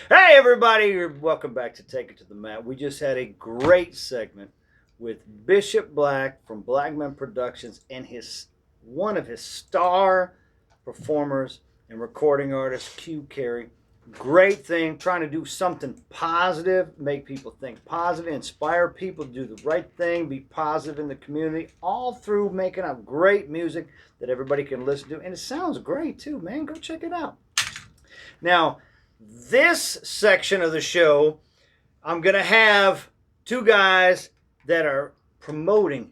Hey, everybody, welcome back to Take It to the Mat. We just had a great segment with Bishop Black from Black Men Productions and one of his star performers and recording artist, Q Carey. Great thing, trying to do something positive, make people think positive, inspire people to do the right thing, be positive in the community, all through making up great music that everybody can listen to. And it sounds great too, man. Go check it out. Now, this section of the show, I'm going to have two guys that are promoting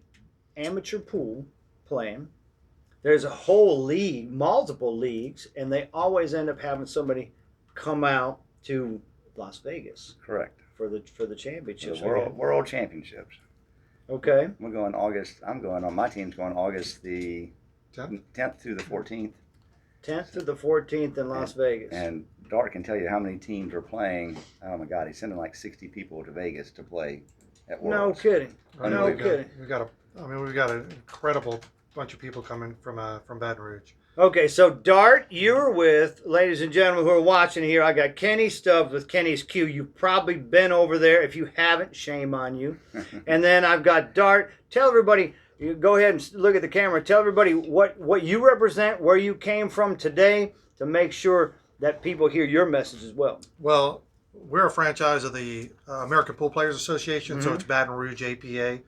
amateur pool playing. There's a whole league, multiple leagues, and they always end up having somebody come out to Las Vegas. Correct. For the championships. The world championships. Okay. We're going August. I'm going on. My team's going August the 10th through the 14th. 10th through the 14th in Las Vegas. And Dart can tell you how many teams are playing. Oh my God, he's sending like 60 people to Vegas to play at Worlds. No kidding. No kidding. We've got an incredible bunch of people coming from Baton Rouge. Okay, so Dart, you're with, ladies and gentlemen who are watching here, I got Kenny Stubbs with Kenny's Q. You've probably been over there. If you haven't, shame on you. And then I've got Dart. Tell everybody, you go ahead and look at the camera. Tell everybody what you represent, where you came from today, to make sure that people hear your message as well. Well, we're a franchise of the American Poolplayers Association, so it's Baton Rouge APA.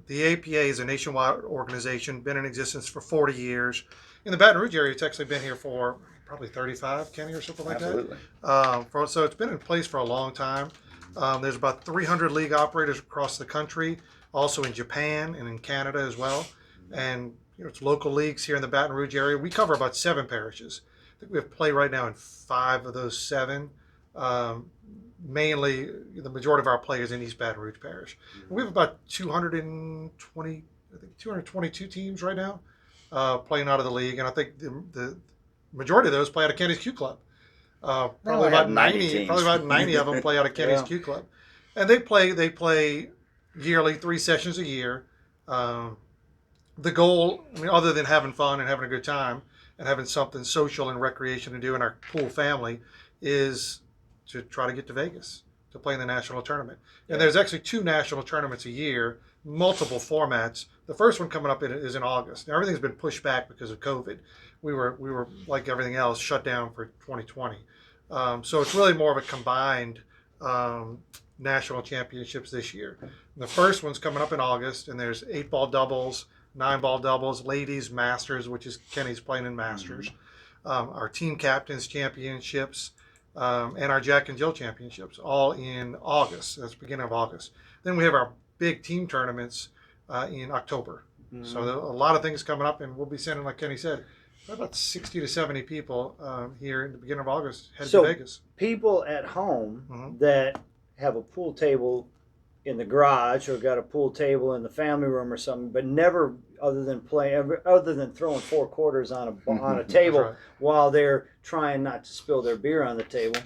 The APA is a nationwide organization, been in existence for 40 years. In the Baton Rouge area, it's actually been here for probably 35, Kenny, or something like Absolutely. that. So it's been in place for a long time. There's about 300 league operators across the country, also in Japan and in Canada as well. And it's local leagues here in the Baton Rouge area. We cover about 7 parishes. I think we have play right now in 5 of those 7. Mainly, the majority of our players in East Baton Rouge Parish. We have about 222 teams right now playing out of the league, and I think the majority of those play out of Kenny's Q Club. Probably about 90 of them play out of Kenny's Q Club, and they play yearly, 3 sessions a year. The goal, other than having fun and having a good time and having something social and recreation to do in our pool family, is to try to get to Vegas to play in the national tournament. And there's actually 2 national tournaments a year, multiple formats. The first one coming up is in August. Now everything's been pushed back because of COVID. We were like everything else, shut down for 2020. So it's really more of a combined national championships this year. The first one's coming up in August, and there's 8-ball doubles, 9-ball doubles, ladies masters, which is Kenny's playing in masters, our team captains championships, and our Jack and Jill championships, all in August. That's the beginning of August. Then we have our big team tournaments in October. So a lot of things coming up, and we'll be sending, like Kenny said, about 60 to 70 people here in the beginning of August headed to Vegas. People at home that have a pool table in the garage or got a pool table in the family room or something, but never other than throwing 4 quarters on a table while they're trying not to spill their beer on the table.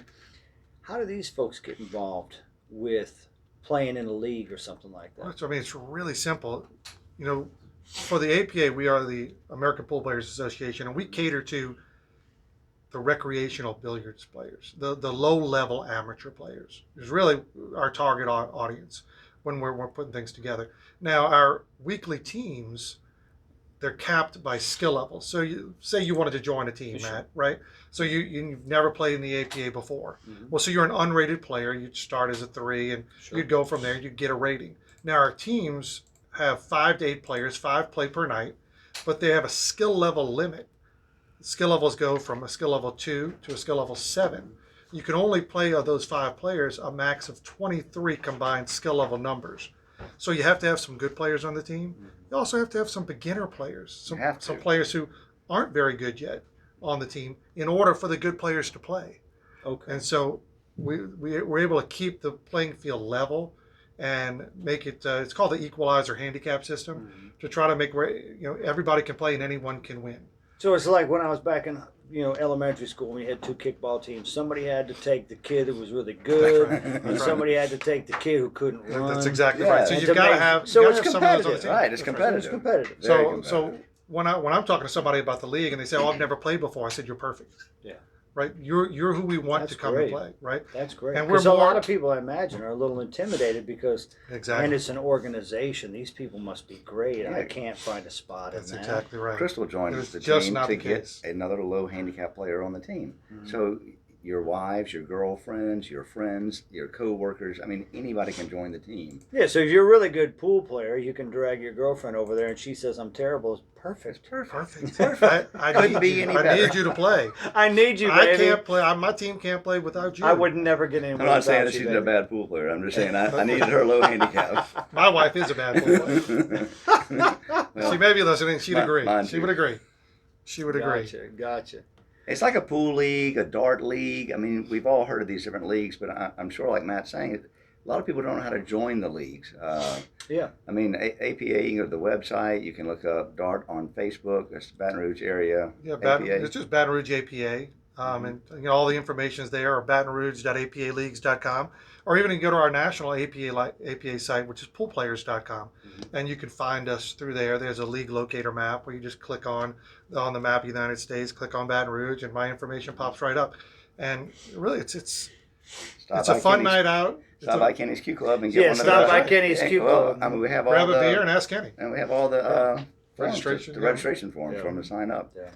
How do these folks get involved with playing in a league or something like that? Well, it's really simple. For the APA, we are the American Poolplayers Association, and we cater to the recreational billiards players, the low-level amateur players is really our target audience when we're putting things together. Now, our weekly teams, they're capped by skill levels. So say you wanted to join a team, Matt, right? So you've never played in the APA before. Well, so you're an unrated player. You'd start as a 3, and you'd go from there. You'd get a rating. Now, our teams have 5 to 8 players, 5 play per night, but they have a skill level limit. Skill levels go from a skill level 2 to a skill level 7. You can only play of those 5 players a max of 23 combined skill level numbers. So you have to have some good players on the team. You also have to have some beginner players, some players who aren't very good yet on the team in order for the good players to play. Okay. And so we're able to keep the playing field level and make it, it's called the equalizer handicap system, to try to make where everybody can play and anyone can win. So it's like when I was back in elementary school, we had 2 kickball teams. Somebody had to take the kid who was really good, and somebody had to take the kid who couldn't run. That's exactly right. So you've got to have. So it's competitive, right? It's competitive. It's competitive. So when I'm talking to somebody about the league and they say, "Oh, I've never played before," I said, "You're perfect." Yeah. right? You're who we want That's to come great. and play, right? That's great. And Because we're a lot more- of people, I imagine, are a little intimidated because, Exactly. and it's an organization. These people must be great. I Yeah. can't find a spot That's in that. exactly right. Crystal joined It's the just team not to the get case. another low handicap player on the team. Mhm. So your wives, your girlfriends, your friends, your co-workers, I mean, anybody can join the team. Yeah, so if you're a really good pool player, you can drag your girlfriend over there and she says, I'm terrible. It's perfect. Perfect. Perfect. I Couldn't need be you. any I better. need you to play. I need you, I baby. can't play. My team can't play without you. I would never get in. I'm not saying that she's a bad pool player. I'm just saying I needed her low handicap. My wife is a bad pool player. Well, She may be listening. She'd agree. mine She too. would agree. She would agree. Gotcha. it's like a pool league, a dart league. I mean, we've all heard of these different leagues, but I'm sure, like Matt's saying, a lot of people don't know how to join the leagues. Yeah. I mean, APA, you can go to the website. You can look up Dart on Facebook. That's the Baton Rouge area. Yeah, APA. it's just Baton Rouge APA. And all the information is there, or batonrouge.apaleagues.com, or even you can go to our national APA site, which is poolplayers.com, and you can find us through there. There's a league locator map where you just click on the map of the United States, click on Baton Rouge, and my information pops right up. And really, it's a fun night out. Stop by Kenny's Q Club and get Yeah, one of stop those. by Kenny's Q Club. I mean, we have all Grab the a beer and ask Kenny. and we have all the Registration, the yeah. registration forms Yeah. for them to sign up. Yeah.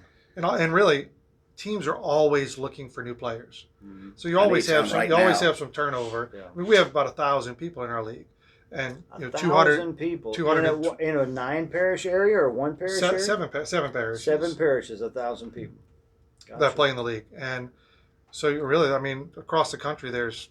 And really, teams are always looking for new players. Mm-hmm. So you always need have some some. right You always now. have some turnover. Yeah. I mean, we have about 1,000 people in our league, and 1,000 people 200 in a 9 parish area or one parish area? seven parishes. 7 parishes, 1,000 people. that Gotcha. play in the league. And so you really, I mean, across the country, there's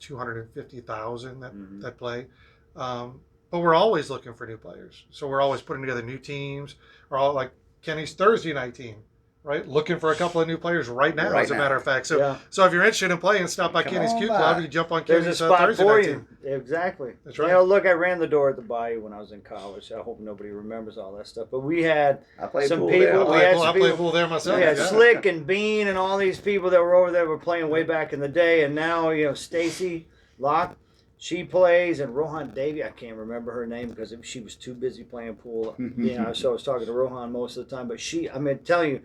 250,000 that play. But we're always looking for new players. So we're always putting together new teams. Or all like Kenny's Thursday night team, right? Looking for a couple of new players right now, Right as a now. matter of fact. So Yeah. so if you're interested in playing, stop by Come Kenny's on Q by. Club. You jump on There's a Kenny's spot Thursday for night you. team. Exactly. That's right. You know, look, I ran the door at the Bayou when I was in college. I hope nobody remembers all that stuff. But we had I played some pool people- there. we had I some play people- pool there myself. we had yeah. Slick and Bean and all these people that were over there were playing way back in the day. And now, Stacy Locke, she plays, and Rohan Davy, I can't remember her name because she was too busy playing pool. So I was talking to Rohan most of the time. But I'm telling you,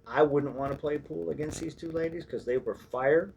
I wouldn't want to play pool against these two ladies because they were fire,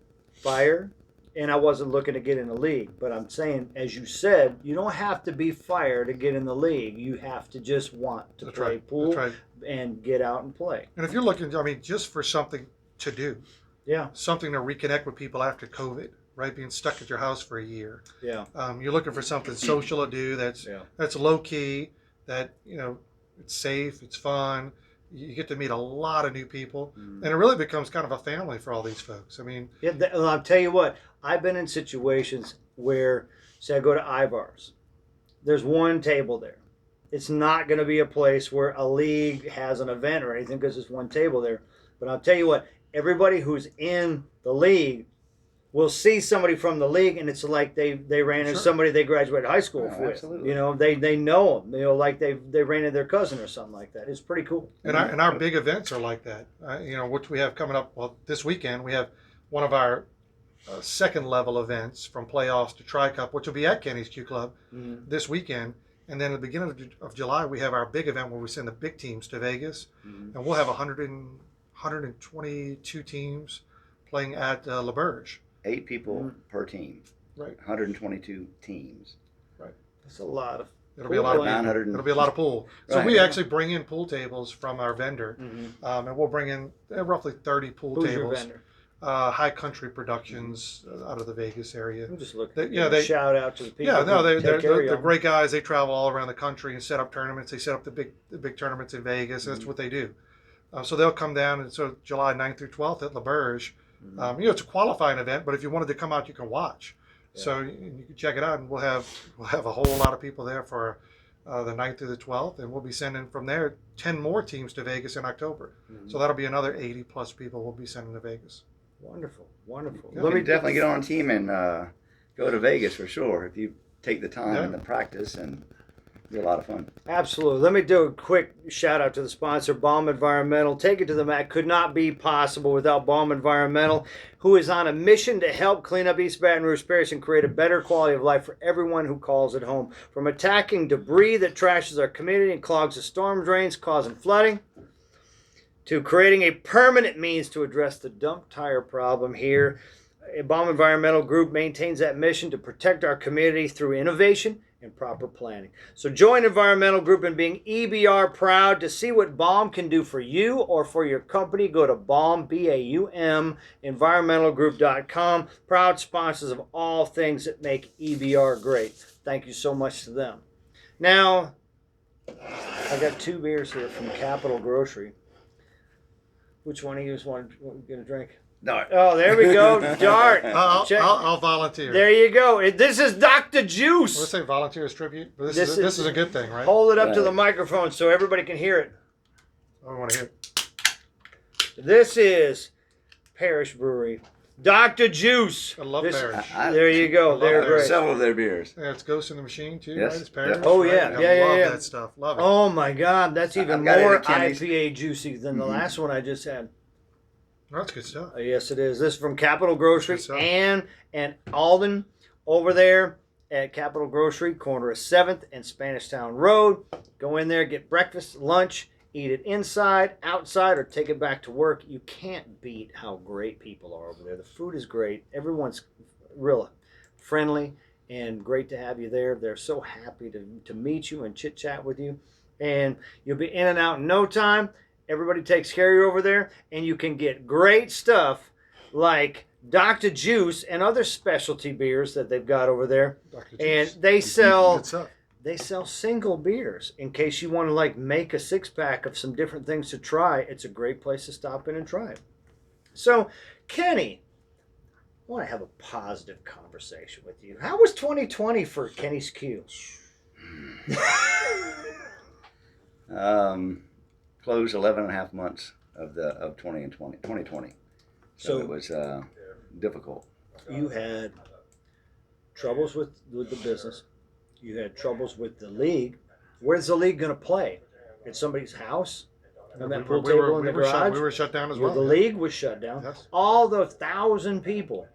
and I wasn't looking to get in the league. But I'm saying, as you said, you don't have to be fire to get in the league. You have to just want to That's play right. pool That's right. and get out and play. And if you're looking, I mean, just for something to do, Yeah, something to reconnect with people after COVID, right? Being stuck at your house for a year. yeah, You're looking for something social to do that's yeah. low key, that it's safe, it's fun. You get to meet a lot of new people, and it really becomes kind of a family for all these folks. I mean, Yeah, well, I'll tell you what. I've been in situations where, say, I go to Ivar's. There's one table there. It's not going to be a place where a league has an event or anything because there's one table there. But I'll tell you what. Everybody who's in the league will see somebody from the league, and it's like they ran into Sure. somebody they graduated high school Oh, with. absolutely. They know them. Like they ran into their cousin or something like that. It's pretty cool. and our big events are like that. Which we have coming up. Well, this weekend we have one of our second level events from playoffs to Tri Cup, which will be at Kenny's Q Club this weekend. And then at the beginning of July, we have our big event where we send the big teams to Vegas, and we'll have 122 teams playing at La Berge. 8 people per team. Right. 122 teams. That's a lot of. It'll be a lot of 900. It'll be a lot of pool. So Right. we actually bring in pool tables from our vendor, and we'll bring in roughly 30 pool Who's your tables. vendor? High Country Productions out of the Vegas area. I'm just looking. They shout out to the people. Yeah, no, who take care of they're y'all. great guys. They travel all around the country and set up tournaments. They set up the big tournaments in Vegas. That's what they do. So they'll come down, and so July 9th through 12th at La Berge. It's a qualifying event, but if you wanted to come out, you can watch. Yeah. So you can check it out, and we'll have a whole lot of people there for the 9th through the 12th, and we'll be sending from there 10 more teams to Vegas in October. So that'll be another 80 plus people we'll be sending to Vegas. Wonderful. You can definitely get on a team and go to Vegas for sure if you take the time and the practice, and it'll be a lot of fun. Absolutely. Let me do a quick shout out to the sponsor, Baum Environmental. Take it to the mat. Could not be possible without Baum Environmental, who is on a mission to help clean up East Baton Rouge Parish and create a better quality of life for everyone who calls it home. From attacking debris that trashes our community and clogs the storm drains, causing flooding, to creating a permanent means to address the dump tire problem here. Baum Environmental Group maintains that mission to protect our community through innovation and proper planning. So join Environmental Group in being EBR proud. To see what Baum can do for you or for your company, go to Baum, B-A-U-M, environmentalgroup.com. Proud sponsors of all things that make EBR great. Thank you so much to them. Now, I got 2 beers here from Capital Grocery. Which one of you want to drink? Dart. Oh, there we go. Dart. I'll volunteer. There you go. This is Dr. Juice. Let's say volunteer as tribute. But this is a good thing, right? Hold it up to the microphone so everybody can hear it. I want to hear it. This is Parish Brewery. Dr. Juice. I love Parish. There you go. They're great. Several of their beers. Yeah, it's Ghost in the Machine, too, Yes. right? It's Parish. Oh, right? yeah. I love Yeah. that stuff. Love it. Oh, my God. That's even I've got it more at Kenny's. IPA juicy than the last one I just had. That's good stuff. Yes, it is. This is from Capital Grocery Good stuff. and Alden over there at Capital Grocery, corner of 7th and Spanish Town Road. Go in there, get breakfast, lunch, eat it inside, outside, or take it back to work. You can't beat how great people are over there. The food is great. Everyone's real friendly and great to have you there. They're so happy to meet you and chit-chat with you. And you'll be in and out in no time. Everybody takes care of you over there, and you can get great stuff like Dr. Juice and other specialty beers that they've got over there. Dr. And Juice. they sell Good stuff. single beers in case you want to like make a 6-pack of some different things to try. It's a great place to stop in and try it. So, Kenny, I want to have a positive conversation with you. How was 2020 for Kenny's Q? Closed 11 and a half months of 2020. So it was difficult. You had troubles with the business. You had troubles with the league. Where's the league going to play? At somebody's house? On that pool table in the garage? We were shut down as Well, well. the league was shut down. Yes. All the 1,000 people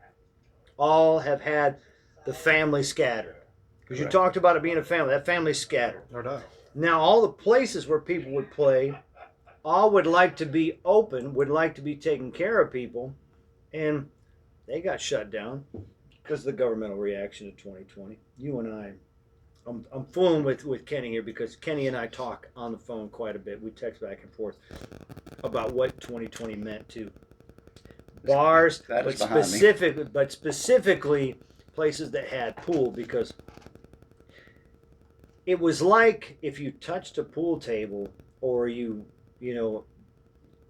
all have had the family scattered. Because you Correct. talked about it being a family. That family's scattered. No doubt. Now, all the places where people would play all would like to be open, would like to be taking care of people, and they got shut down because of the governmental reaction to 2020. You and I, I'm fooling with Kenny here because Kenny and I talk on the phone quite a bit. We text back and forth about what 2020 meant to bars, That but is behind me. specifically places that had pool, because it was like if you touched a pool table or you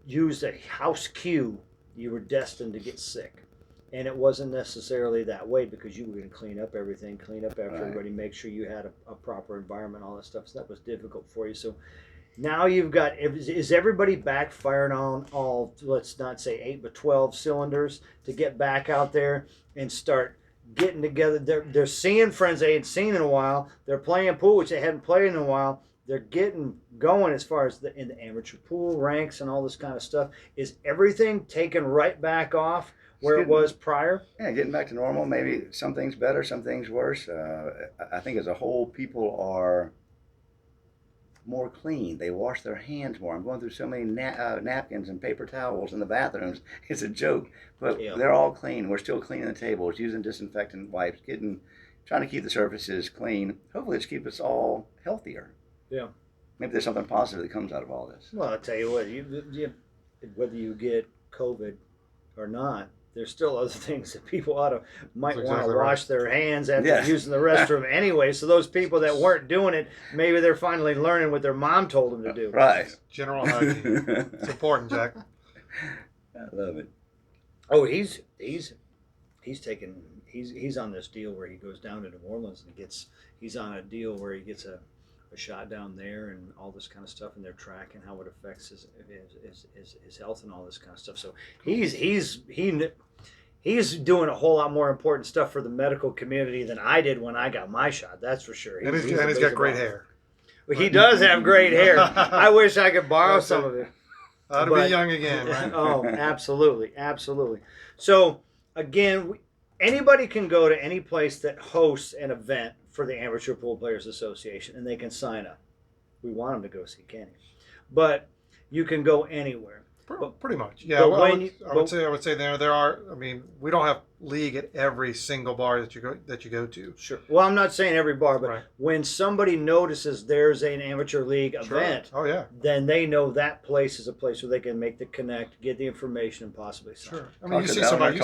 used a house cue, you were destined to get sick. And it wasn't necessarily that way because you were going to clean up everything, clean up after Right. everybody, make sure you had a proper environment, all that stuff. So that was difficult for you. So now you've got, is everybody back firing on all, let's not say 8 but 12 cylinders to get back out there and start getting together? They're seeing friends they hadn't seen in a while. They're playing pool, which they hadn't played in a while. They're getting going as far as in the amateur pool ranks and all this kind of stuff. Is everything taken right back off where it was prior? Yeah, getting back to normal. Maybe some things better, some things worse. I think as a whole, people are more clean. They wash their hands more. I'm going through so many napkins and paper towels in the bathrooms. It's a joke, but Yeah. they're all clean. We're still cleaning the tables, using disinfectant wipes, trying to keep the surfaces clean. Hopefully, it's keep us all healthier. Yeah. Maybe there's something positive that comes out of all this. Well, I'll tell you what, whether you get COVID or not, there's still other things that people might That's want exactly to right. wash their hands after Yeah. using the restroom anyway. So those people that weren't doing it, maybe they're finally learning what their mom told them to do. Right. General hygiene. It's important, Jack. I love it. Oh, he's on this deal where he goes down to New Orleans and he's on a deal where he gets a shot down there and all this kind of stuff, and they're tracking how it affects his health and all this kind of stuff. So he's doing a whole lot more important stuff for the medical community than I did when I got my shot. That's for sure. And he's got great hair. Well, he does have great hair. I wish I could borrow some of it. To be young again, right? Oh, absolutely, absolutely. So again, anybody can go to any place that hosts an event for the Amateur Pool Players Association, and they can sign up. We want them to go see Kenny, but you can go anywhere. Pretty much, yeah. But Well, when I would say there are. I mean, we don't have league at every single bar that you go to. Sure. Well, I'm not saying every bar, but Right. when somebody notices there's an amateur league event, Oh yeah. then they know that place is a place where they can make the connect, get the information, and possibly sign. Sure. I mean, you see somebody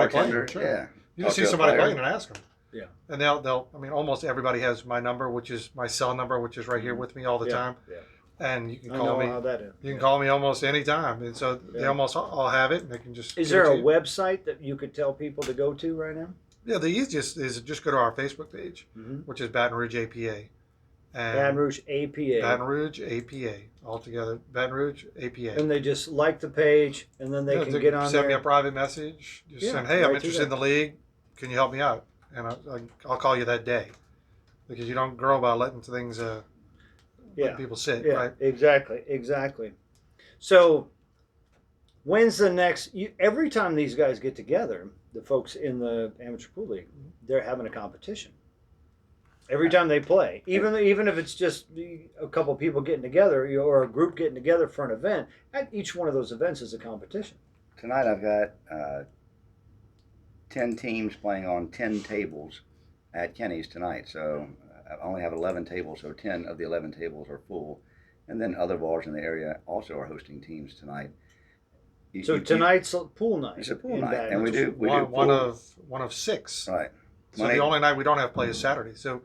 playing. Sure. Yeah. You just see somebody playing and ask them. Yeah. And they'll. I mean, almost everybody has my number, which is my cell number, which is right here with me all the time. Yeah. And you can I call know me. how that is. You can call me almost any time, and so they almost all have it, and they can just. Is there a website that you could tell people to go to right now? Yeah, the easiest is just go to our Facebook page, which is Baton Rouge APA. And Baton Rouge APA. Baton Rouge APA, all together. Baton Rouge APA. And they just like the page, and then they can get on send there. me a private message. Just send, hey, I'm interested in the league. Can you help me out? And I'll call you that day, because you don't grow by letting things. Let people sit, right? Exactly. So, when's the next? Every time these guys get together, the folks in the amateur pool league, they're having a competition. Every time they play, even if it's just a couple of people getting together, or a group getting together for an event, at each one of those events is a competition. Tonight I've got 10 teams playing on 10 tables at Kenny's tonight. So I only have 11 tables, so 10 of the 11 tables are full. And then other bars in the area also are hosting teams tonight. Tonight's pool night. It's a pool night, and we do one of 6. Right. So the only night we don't have play is Saturday. So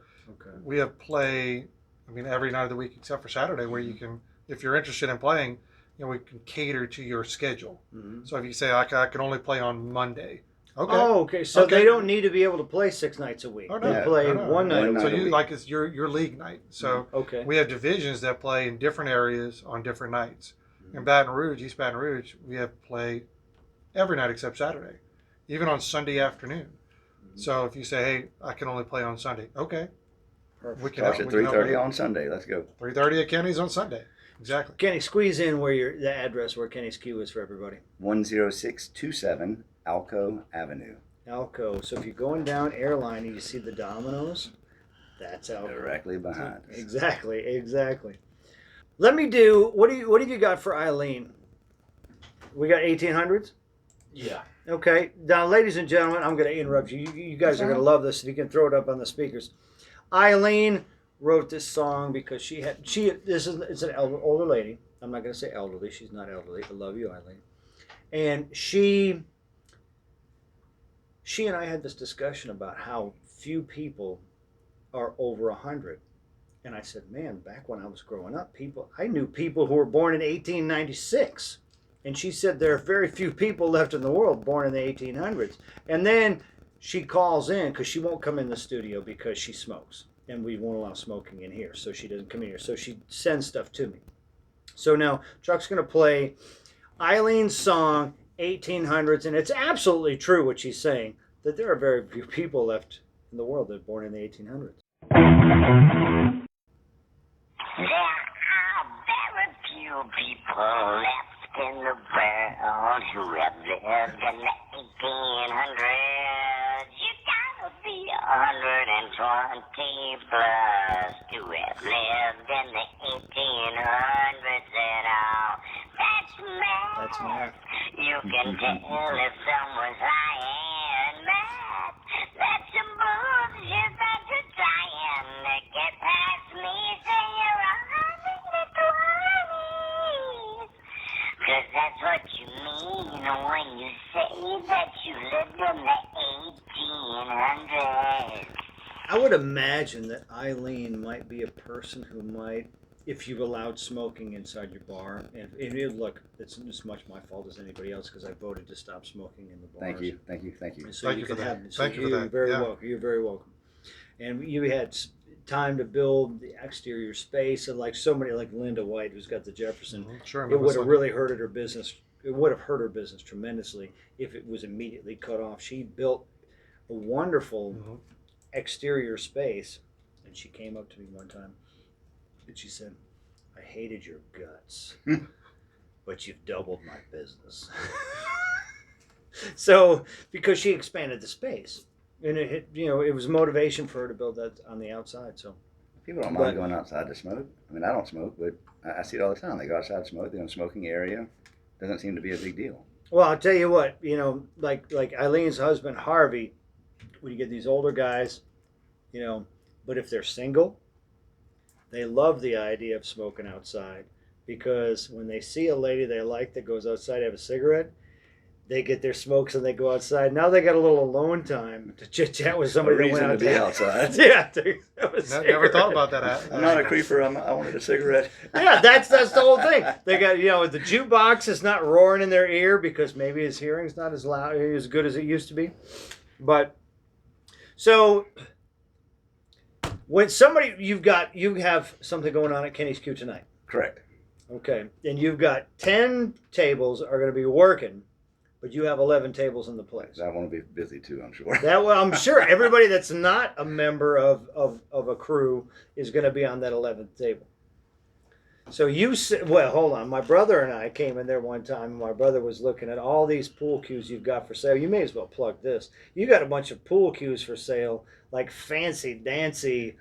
we have play. I mean, every night of the week except for Saturday, where you can, if you're interested in playing, we can cater to your schedule. So if you say I can only play on Monday. Okay. Oh, okay. So they don't need to be able to play 6 nights a week. Oh, no. They play one night. So it's your league night. So we have divisions that play in different areas on different nights. In Baton Rouge, East Baton Rouge, we have play every night except Saturday, even on Sunday afternoon. So if you say, hey, I can only play on Sunday, okay. We can start at 3:30 on Sunday. Let's go. 3:30 at Kenny's on Sunday. Exactly. Kenny, squeeze in the address where Kenny's Q is for everybody. 10627 Alco Avenue. Alco. So if you're going down Airline and you see the Domino's, that's Alco. Directly behind us. Exactly. Let me do. What have you got for Eileen? We got 1800s. Yeah. Okay. Now, ladies and gentlemen, I'm going to interrupt you. You guys are going to love this. If you can throw it up on the speakers. Eileen wrote this song because it's an older lady. I'm not going to say elderly. She's not elderly. I love you, Eileen. And she and I had this discussion about how few people are over 100. And I said, man, back when I was growing up, I knew people who were born in 1896. And she said there are very few people left in the world born in the 1800s. And then she calls in because she won't come in the studio because she smokes. And we won't allow smoking in here, so she doesn't come in here. So she sends stuff to me. So now Chuck's going to play Eileen's song, 1800s. And it's absolutely true what she's saying, that there are very few people left in the world that are born in the 1800s. There are very few people left in the world who have lived in the 1800s. You gotta be 120 plus to have lived in the 1800s at all. That's math. You can tell if someone's lying. Math. That's some bullshit that you're trying to get past me. Say you're 120s. 'Cause that's what you mean when you say that you lived in the 1800s. I would imagine that Eileen might be a person who might, if you've allowed smoking inside your bar, and look, it's as much my fault as anybody else because I voted to stop smoking in the bars. Thank you. And so Thank you for that. Thank you for that. Welcome. You're very welcome. And you had time to build the exterior space, and like so many, like Linda White, who's got the Jefferson. Sure. It would have really hurted her business. It would have hurt her business tremendously if it was immediately cut off. She built a wonderful exterior space, and she came up to me one time and she said, I hated your guts, but you've doubled my business. So, because she expanded the space, and it was motivation for her to build that on the outside. So People don't mind going outside to smoke. I mean, I don't smoke, but I see it all the time. They go outside to smoke. They're in a smoking area. doesn't seem to be a big deal. Well, I'll tell you what, like Eileen's husband Harvey, when you get these older guys, but if they're single, they love the idea of smoking outside, because when they see a lady they like that goes outside to have a cigarette, they get their smokes and they go outside. Now they got a little alone time to chit chat with somebody that went out to be outside. Yeah, never thought about that. I'm not a creeper. I wanted a cigarette. Yeah, that's the whole thing. They got the jukebox is not roaring in their ear because maybe his hearing's not as loud, as good as it used to be. But so when you have something going on at Kenny's Q tonight. Correct. Okay, and you've got 10 tables are going to be working. But you have 11 tables in the place. I want to be busy too, I'm sure. I'm sure everybody that's not a member of a crew is going to be on that 11th table. So hold on. My brother and I came in there one time, and my brother was looking at all these pool cues you've got for sale. You may as well plug this. You got a bunch of pool cues for sale, like fancy dancy.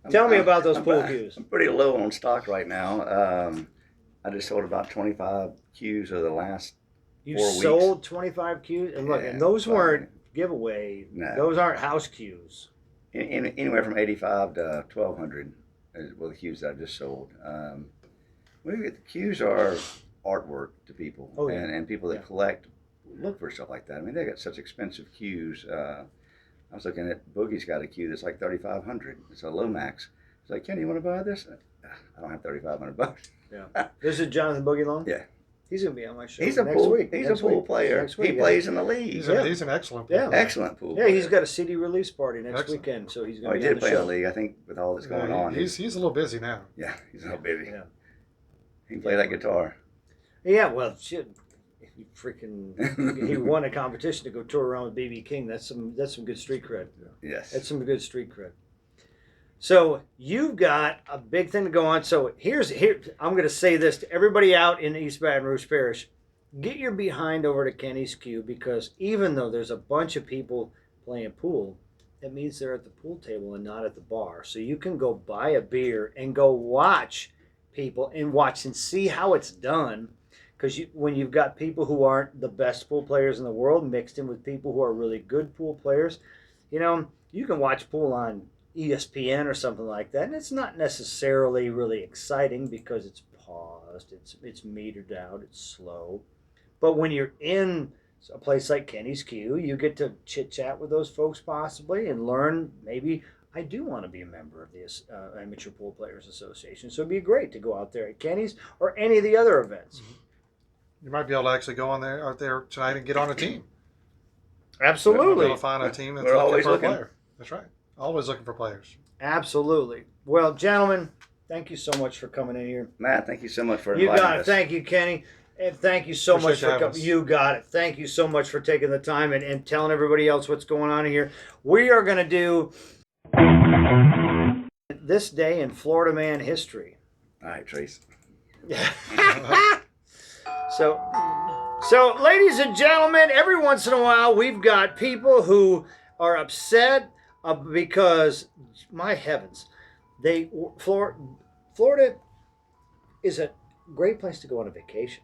Tell me about those pool cues. I'm pretty low on stock right now. I just sold about 25 cues over the last You 4 weeks. sold 25 cues, and look, and those weren't giveaway. No. Those aren't house cues. Anywhere from 85 to 1,200 is the cues that I just sold. The cues are artwork to people, and people that collect look for stuff like that. I mean, they got such expensive cues. I was looking at Boogie's got a cue that's like 3,500. It's a Lomax. It's like, Kenny, you want to buy this? I don't have 3,500 bucks. Yeah. This is Jonathan Boogie Long? Yeah. He's going to be on my show He's next week. He's a pool player. He plays in the league. He's an excellent pool player. Excellent pool Yeah, player. he's got a CD release party next weekend, so he's going to be on the play show. in the league, I think, with all that's going on. He's a little busy now. Yeah, he's a little busy. Yeah. He can play that guitar. Yeah, well, shit. He won a competition to go tour around with B.B. King. That's some good street cred. Yes. That's some good street cred. So you've got a big thing to go on. So here I'm going to say this to everybody out in East Baton Rouge Parish. Get your behind over to Kenny's Q, because even though there's a bunch of people playing pool, it means they're at the pool table and not at the bar. So you can go buy a beer and go watch people and see how it's done. Because when you've got people who aren't the best pool players in the world mixed in with people who are really good pool players, you can watch pool on ESPN or something like that, and it's not necessarily really exciting because it's paused, it's metered out, it's slow. But when you're in a place like Kenny's Q, you get to chit chat with those folks possibly and learn. Maybe I do want to be a member of this Amateur Pool Players Association, so it'd be great to go out there at Kenny's or any of the other events. You might be able to actually go out there tonight and get on a team. Absolutely. You might be able to find a team that's looking for a player. That's right. Always looking for players. Absolutely. Well, gentlemen, thank you so much for coming in here. Matt, thank you so much for inviting us. You got it. Thank you, Kenny. And thank you so much for coming. You got it. Thank you so much for taking the time and telling everybody else what's going on here. We are going to do this day in Florida man history. All right, Trace. So, ladies and gentlemen, every once in a while we've got people who are upset because, my heavens, Florida is a great place to go on a vacation.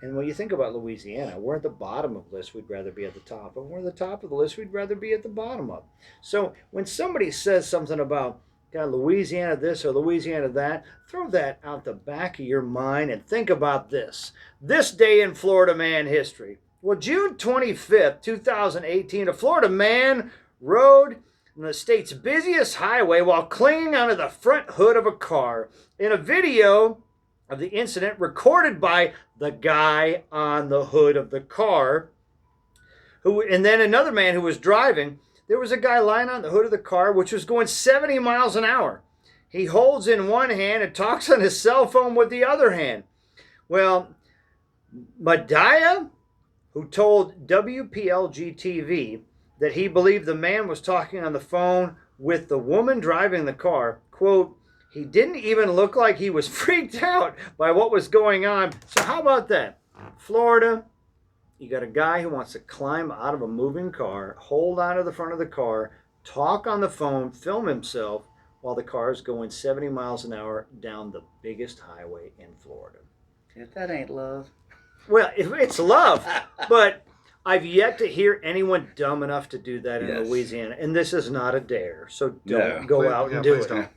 And when you think about Louisiana, we're at the bottom of the list, we'd rather be at the top. And we're at the top of the list, we'd rather be at the bottom of. So when somebody says something about Louisiana this or Louisiana that, throw that out the back of your mind and think about this. This day in Florida man history. Well, June 25th, 2018, a Florida man rode on the state's busiest highway while clinging onto the front hood of a car. In a video of the incident recorded by the guy on the hood of the car, and then another man who was driving, there was a guy lying on the hood of the car, which was going 70 miles an hour. He holds in one hand and talks on his cell phone with the other hand. Well, Madaya, who told WPLG-TV that he believed the man was talking on the phone with the woman driving the car, quote, he didn't even look like he was freaked out by what was going on. So how about that? Florida, you got a guy who wants to climb out of a moving car, hold onto the front of the car, talk on the phone, film himself while the car is going 70 miles an hour down the biggest highway in Florida. If that ain't love. Well, it's love, but I've yet to hear anyone dumb enough to do that in Yes. Louisiana, and this is not a dare, so don't No. go out and do please it. don't.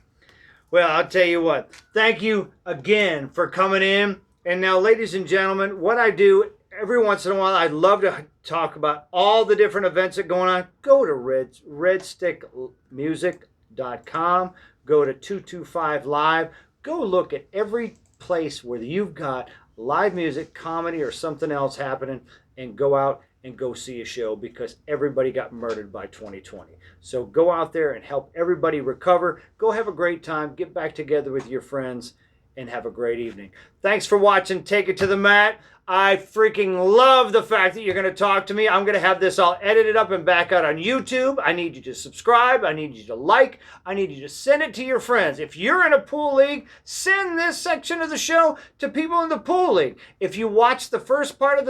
Well, I'll tell you what. Thank you again for coming in. And now, ladies and gentlemen, what I do every once in a while, I'd love to talk about all the different events that are going on. Go to redstickmusic.com. Go to 225 Live. Go look at every place where you've got live music, comedy, or something else happening, and go out and go see a show, because everybody got murdered by 2020. So go out there and help everybody recover. Go have a great time. Get back together with your friends and have a great evening. Thanks for watching Take It to the Mat. I freaking love the fact that you're going to talk to me. I'm going to have this all edited up and back out on YouTube. I need you to subscribe. I need you to like. I need you to send it to your friends. If you're in a pool league, send this section of the show to people in the pool league. If you watch the first part of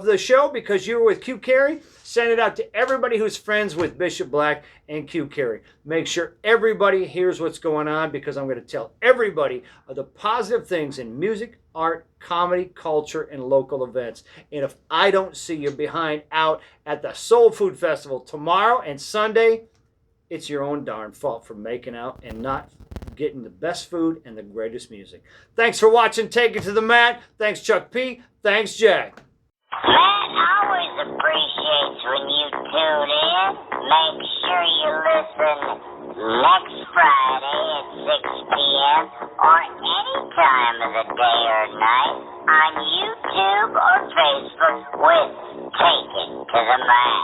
the show because you were with Q Carey, send it out to everybody who's friends with Bishop Black and Q Carey. Make sure everybody hears what's going on, because I'm going to tell everybody of the positive things in music, art, comedy, culture, and local events. And if I don't see you out at the Soul Food Festival tomorrow and Sunday, it's your own darn fault for making out and not getting the best food and the greatest music. Thanks for watching Take It to the Mat. Thanks, Chuck P. Thanks, Jack. Matt always appreciates when you tune in. Make sure you listen next Friday at 6 p.m. or any time of the day or night on YouTube or Facebook with Take It to the Mat.